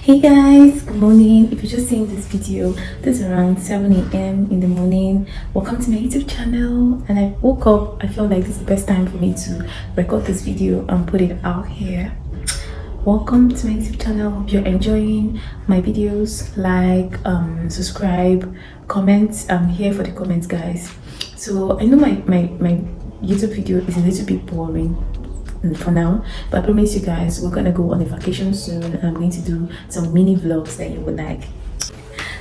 Hey guys, good morning. If you're just seeing this video, this is around 7 a.m. in the morning. Welcome to my YouTube channel. And I woke up, I felt like this is the best time for me to record this video and put it out here. Welcome to my YouTube channel. Hope you're enjoying my videos. Like, subscribe, comment. I'm here for the comments, guys. So I know my YouTube video is a little bit boring for now, but I promise you guys we're gonna go on a vacation soon, and I'm going to do some mini vlogs that you would like.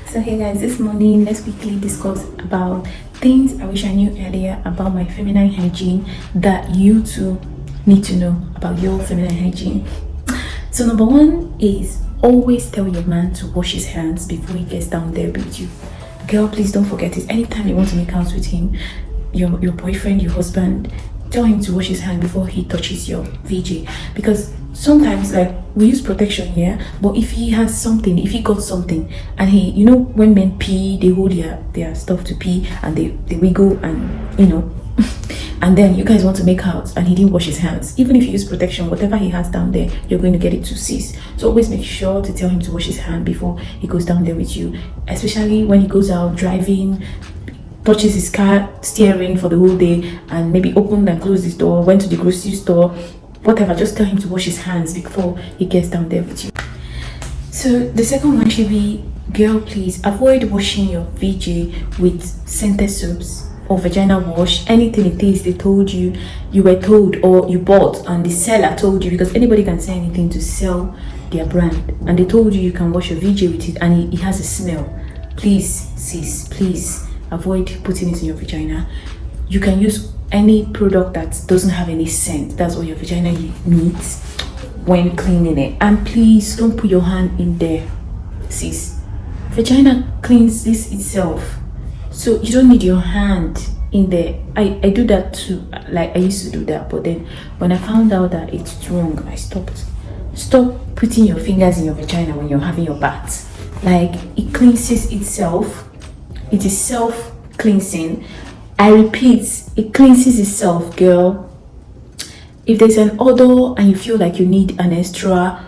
So hey guys, this morning let's quickly discuss about things I wish I knew earlier about my feminine hygiene that you too need to know about your feminine hygiene. So number one is always tell your man to wash his hands before he gets down there with you. Girl, please don't forget it. Anytime you want to make out with him, your boyfriend, your husband, tell him to wash his hand before he touches your VJ, because sometimes, like, we use protection here, but if he has something, if he got something, and he, you know, when men pee, they hold their stuff to pee and they wiggle, and you know, and then you guys want to make out and he didn't wash his hands. Even if you use protection, whatever he has down there, you're going to get it to cease. So always make sure to tell him to wash his hand before he goes down there with you, especially when he goes out driving, touches his car steering for the whole day, and maybe opened and closed his door, went to the grocery store, whatever. Just tell him to wash his hands before he gets down there with you. So the second one should be, girl, please avoid washing your VJ with scented soaps or vagina wash, anything it is they told you, you were told, or you bought and the seller told you, because anybody can say anything to sell their brand, and they told you can wash your VJ with it and it has a smell. Please, sis, please avoid putting it in your vagina. You can use any product that doesn't have any scent. That's what your vagina needs when cleaning it. And please don't put your hand in there, sis. Vagina cleans this itself, so you don't need your hand in there. I do that too. Like, I used to do that, but then when I found out that it's wrong, I stopped. Stop putting your fingers in your vagina when you're having your bath. Like, it cleanses itself. It is self-cleansing. I repeat, it cleanses itself, girl. If there's an odor and you feel like you need an extra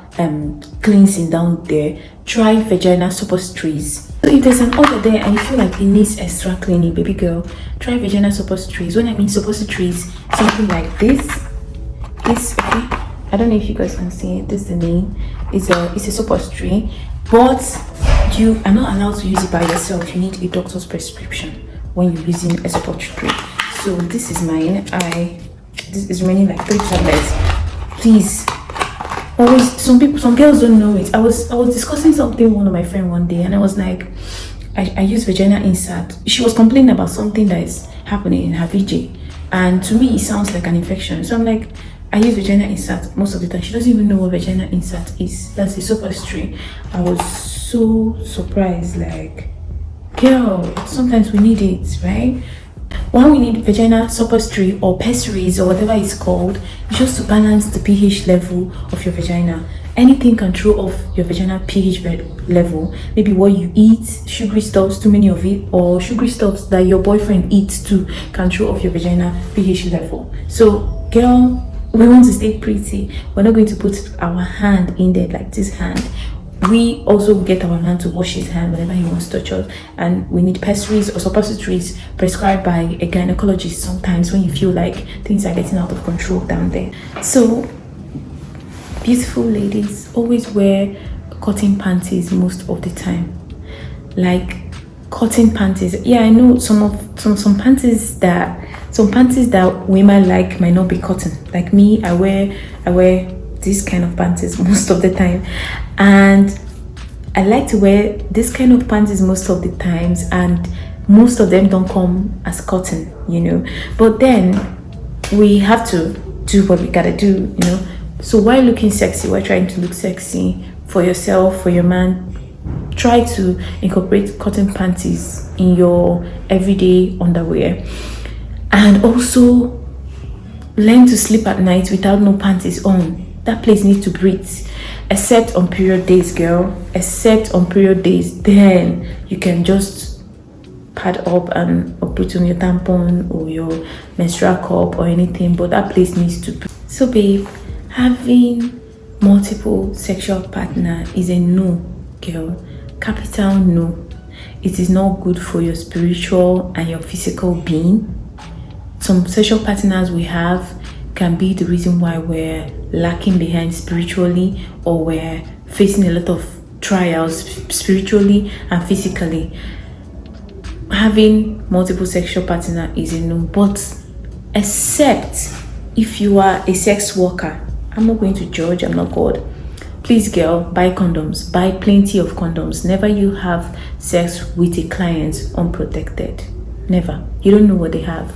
cleansing down there, try vagina suppositories. So if there's an odor there and you feel like it needs extra cleaning, baby girl, try vagina suppositories. When I mean suppositories, something like this, okay, I don't know if you guys can see it. This is the name. It's a suppository, but you are not allowed to use it by yourself. You need a doctor's prescription when you're using a suppository. So this is mine. This is remaining like 3 tablets. Please, always, some girls don't know it. I was discussing something with one of my friends one day, and I was like, I use vagina insert. She was complaining about something that is happening in her VJ, and to me it sounds like an infection. So I'm like, I use vagina insert most of the time. She doesn't even know what vagina insert is. That's a suppository. I was so surprised. Like, girl, sometimes we need it, right? Why we need vagina suppository or pessaries or whatever it's called, is just to balance the pH level of your vagina. Anything can throw off your vagina pH level. Maybe what you eat, sugary stuffs, too many of it, or sugary stuffs that your boyfriend eats too, can throw off your vagina pH level. So, girl, we want to stay pretty. We're not going to put our hand in there like this hand. We also get our man to wash his hand whenever he wants to touch us, and we need pessaries or suppositories prescribed by a gynecologist sometimes when you feel like things are getting out of control down there. So, beautiful ladies, always wear cotton panties most of the time. Like, cotton panties. Yeah, I know some panties that women like might not be cotton. Like me, I wear this kind of panties most of the time, and I like to wear this kind of panties most of the times, and most of them don't come as cotton, you know. But then we have to do what we gotta do, you know. So while looking sexy, while trying to look sexy for yourself, for your man, try to incorporate cotton panties in your everyday underwear. And also learn to sleep at night without no panties on. That place needs to breathe, except on period days, girl. Except on period days, then you can just pad up and put on your tampon or your menstrual cup or anything, but that place needs to breathe. So babe, having multiple sexual partner is a no, girl. Capital no. It is not good for your spiritual and your physical being. Some sexual partners we have can be the reason why we're lacking behind spiritually, or we're facing a lot of trials spiritually and physically. Having multiple sexual partner is a no, but except if you are a sex worker. I'm not going to judge, I'm not God. Please, girl, buy condoms, buy plenty of condoms. Never you have sex with a client unprotected. Never. You don't know what they have.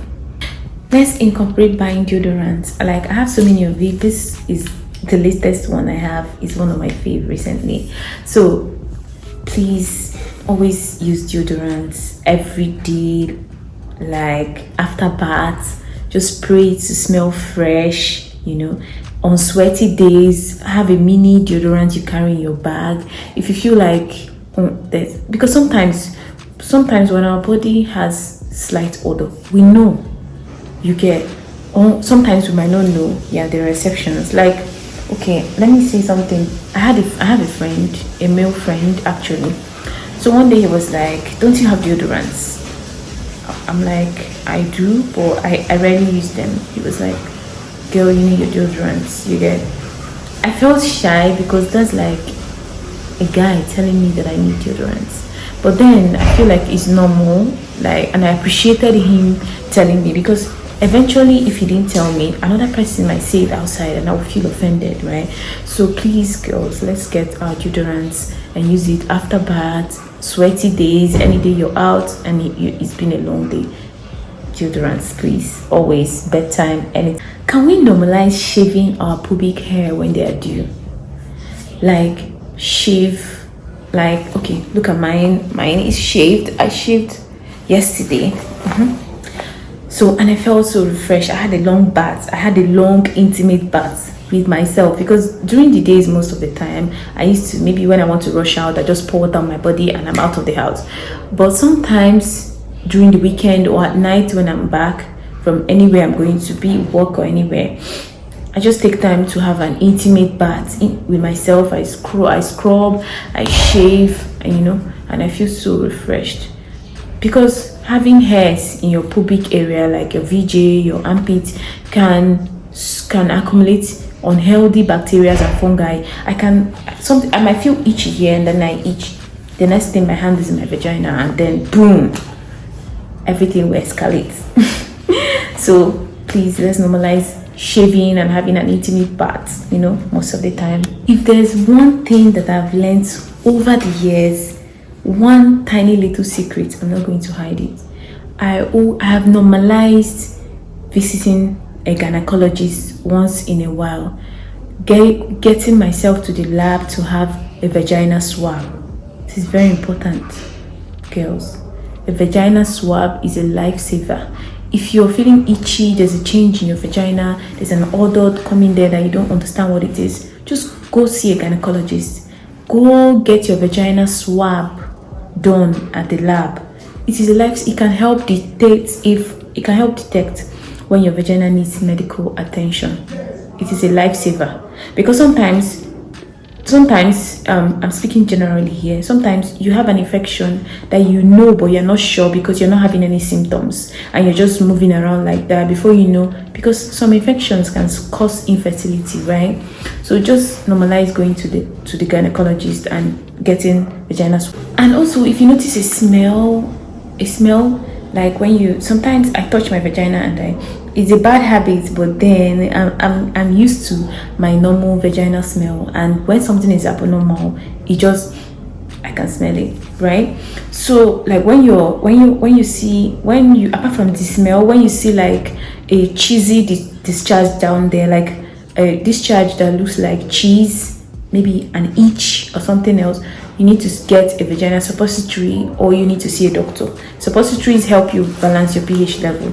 Let's incorporate buying deodorants. Like, I have so many of it. This is the latest one I have. It's one of my favorite recently. So please always use deodorants every day. Like after bath, just spray it to smell fresh, you know. On sweaty days, have a mini deodorant you carry in your bag. If you feel like because sometimes when our body has slight odor, we know. You get, or sometimes we might not know. Yeah, there are exceptions. Like, okay, let me say something. I had a friend, a male friend actually. So one day he was like, "Don't you have deodorants?" I'm like, "I do, but I rarely use them." He was like, "Girl, you need your deodorants." You get, I felt shy because that's like a guy telling me that I need deodorants. But then I feel like it's normal, like, and I appreciated him telling me, because eventually if he didn't tell me, another person might say it outside and I will feel offended, right? So please, girls, let's get our deodorants and use it after bath, sweaty days, any day you're out and it's been a long day. Deodorants, please, always, bedtime, anything. Can we normalize shaving our pubic hair when they are due? Like, shave, like, okay, look at mine is shaved. I shaved yesterday. So, and I felt so refreshed. I had a long bath. I had a long intimate bath with myself, because during the days, most of the time, I used to, maybe when I want to rush out, I just pour down my body and I'm out of the house. But sometimes during the weekend or at night when I'm back from anywhere I'm going to be, work or anywhere, I just take time to have an intimate bath with myself. I scrub, I shave, and you know, and I feel so refreshed. Because having hairs in your pubic area, like your VJ, your armpit, can accumulate unhealthy bacteria and fungi. I might feel itchy here, and then I itch. The next thing, my hand is in my vagina, and then boom, everything will escalate. So please, let's normalize shaving and having an intimate bath, you know, most of the time. If there's one thing that I've learned over the years, one tiny little secret, I'm not going to hide it. I have normalized visiting a gynecologist once in a while, getting myself to the lab to have a vagina swab. This is very important, girls. A vagina swab is a lifesaver. If you're feeling itchy, there's a change in your vagina, there's an odor coming there that you don't understand what it is, just go see a gynecologist. Go get your vagina swab done at the lab. It is a life. It can help detect when your vagina needs medical attention. It is a lifesaver, because sometimes I'm speaking generally here, sometimes you have an infection that you know but you're not sure because you're not having any symptoms and you're just moving around like that. Before you know, because some infections can cause infertility, right? So just normalize going to the gynecologist and getting vagina swab. And also, if you notice a smell, like when you, sometimes I touch my vagina and it's a bad habit, but then I'm used to my normal vaginal smell, and when something is abnormal, I can smell it, right? So like when you apart from the smell, when you see like a cheesy discharge down there, like a discharge that looks like cheese, maybe an itch or something else, you need to get a vaginal suppository, or you need to see a doctor. Suppositories help you balance your pH level.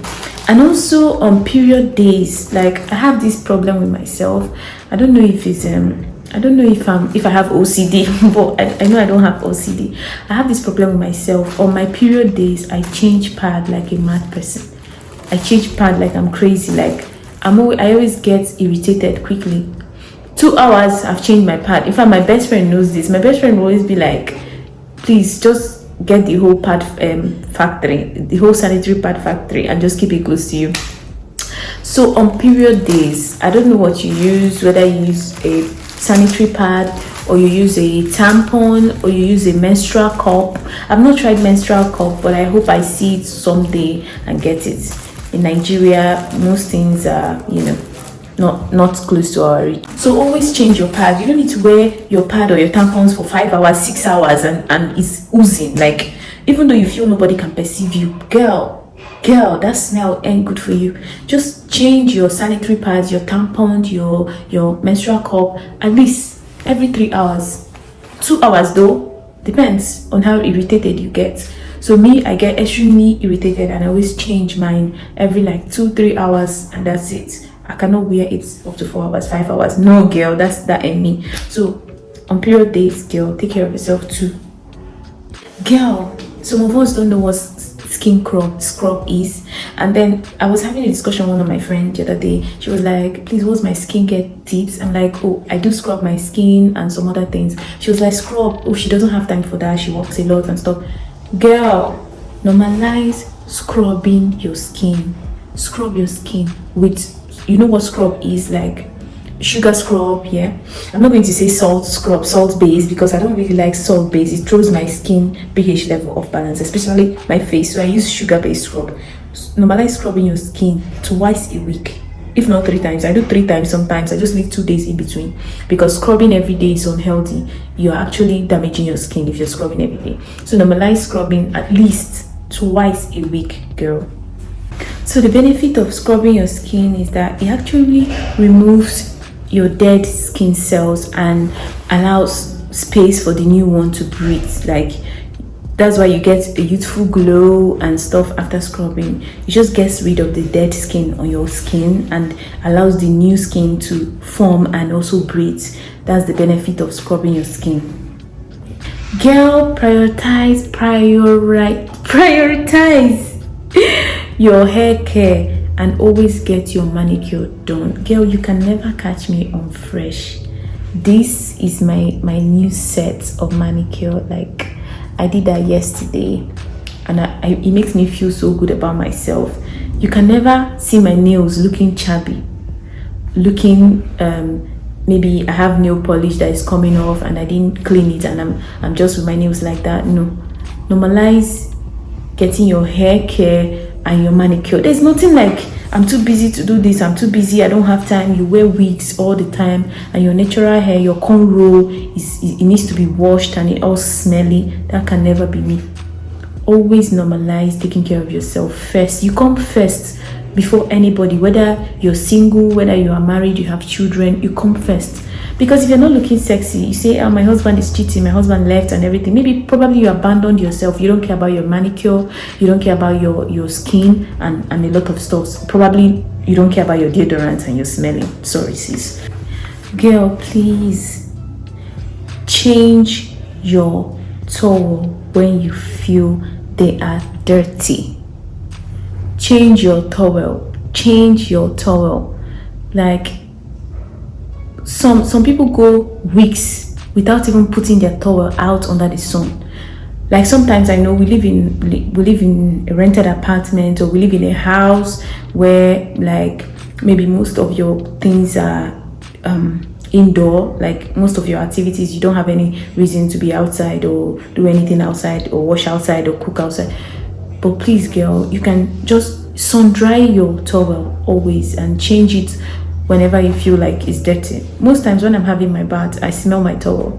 And also on period days, like I have this problem with myself. I don't know if it's if I have OCD, but I know I don't have OCD. I have this problem with myself. On my period days, I change pad like a mad person. I change pad like I'm crazy. Like I always get irritated quickly. 2 hours I've changed my pad. In fact, my best friend knows this. My best friend will always be like, please just get the whole pad factory, the whole sanitary pad factory, and just keep it close to you. So on period days, I don't know what you use, whether you use a sanitary pad or you use a tampon or you use a menstrual cup. I've not tried menstrual cup, but I hope I see it someday and get it. In Nigeria, most things are, you know, not close to our reach. So always change your pad. You don't need to wear your pad or your tampons for 5 hours, 6 hours, and it's oozing. Like, even though you feel nobody can perceive you, girl, that smell ain't good for you. Just change your sanitary pads, your tampons, your menstrual cup at least every 3 hours. 2 hours though, depends on how irritated you get. So me, I get extremely irritated and I always change mine every like 2-3 hours, and that's it. I cannot wear it up to 4 hours, 5 hours. No, girl, that ain't me. So on period days, girl, take care of yourself too. Girl, some of us don't know what skin scrub is. And then I was having a discussion with one of my friends the other day. She was like, please, what's my skincare tips? I'm like, oh, I do scrub my skin and some other things. She was like, scrub. Oh, she doesn't have time for that. She works a lot and stuff. Girl, normalize scrubbing your skin. Scrub your skin with, you know what scrub is, like sugar scrub. Yeah, I'm not going to say salt scrub, salt base, because I don't really like salt base. It throws my skin pH level off balance, especially my face. So I use sugar based scrub. Normalize scrubbing your skin twice a week, if not 3 times. I do 3 times sometimes. I just leave 2 days in between, because scrubbing every day is unhealthy. You're actually damaging your skin if you're scrubbing every day. So normalize scrubbing at least twice a week, girl. So the benefit of scrubbing your skin is that it actually removes your dead skin cells and allows space for the new one to breathe. Like, that's why you get a youthful glow and stuff after scrubbing. It just gets rid of the dead skin on your skin and allows the new skin to form and also breathe. That's the benefit of scrubbing your skin. Girl, prioritize your hair care and always get your manicure done. Girl, you can never catch me on fresh. This is my new set of manicure. Like, I did that yesterday and it makes me feel so good about myself. You can never see my nails looking chubby, looking maybe I have nail polish that is coming off and I didn't clean it and I'm just with my nails like that. No, normalize getting your hair care and your manicure. There's nothing like, I'm too busy to do this, I'm too busy, I don't have time. You wear wigs all the time and your natural hair, your cornrow, it needs to be washed and it all smelly. That can never be me. Always normalize taking care of yourself first. You come first before anybody, whether you're single, whether you are married, you have children, you come first. Because if you're not looking sexy, you say, oh, my husband is cheating, my husband left and everything. Maybe probably you abandoned yourself. You don't care about your manicure, you don't care about your skin and a lot of stuff. Probably you don't care about your deodorant and your smelling. Sorry, sis. Girl, please change your towel when you feel they are dirty. Change your towel. Like, some people go weeks without even putting their towel out under the sun. Like, sometimes I know we live in a rented apartment, or we live in a house where, like, maybe most of your things are indoor. Like, most of your activities, you don't have any reason to be outside or do anything outside or wash outside or cook outside. But please, girl, you can just sun dry your towel always and change it whenever you feel like it's dirty. Most times when I'm having my bath, I smell my towel.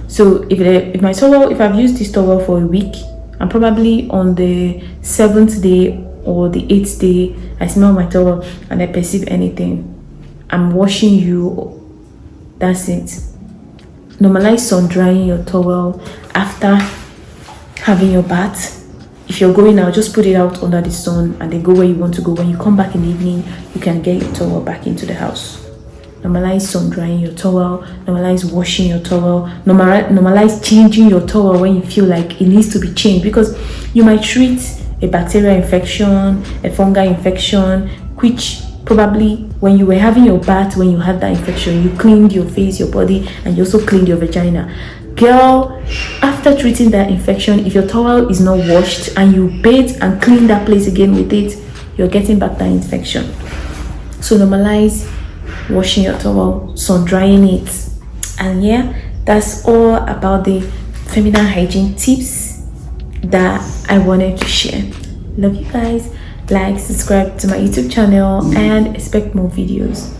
So if I've used this towel for a week, and probably on the 7th day or the 8th day, I smell my towel and I perceive anything, I'm washing you. That's it. Normalize sun drying your towel after having your bath. If you're going out, just put it out under the sun and then go where you want to go. When you come back in the evening, you can get your towel back into the house. Normalize sun drying your towel. Normalize washing your towel. Normalize changing your towel when you feel like it needs to be changed, because you might treat a bacterial infection, a fungal infection, which probably when you were having your bath, when you had that infection, you cleaned your face, your body, and you also cleaned your vagina. Girl, after treating that infection, if your towel is not washed and you bathe and clean that place again with it, you're getting back that infection. So normalize washing your towel, sun drying it. And yeah, that's all about the feminine hygiene tips that I wanted to share. Love you guys. Like, subscribe to my YouTube channel, and expect more videos.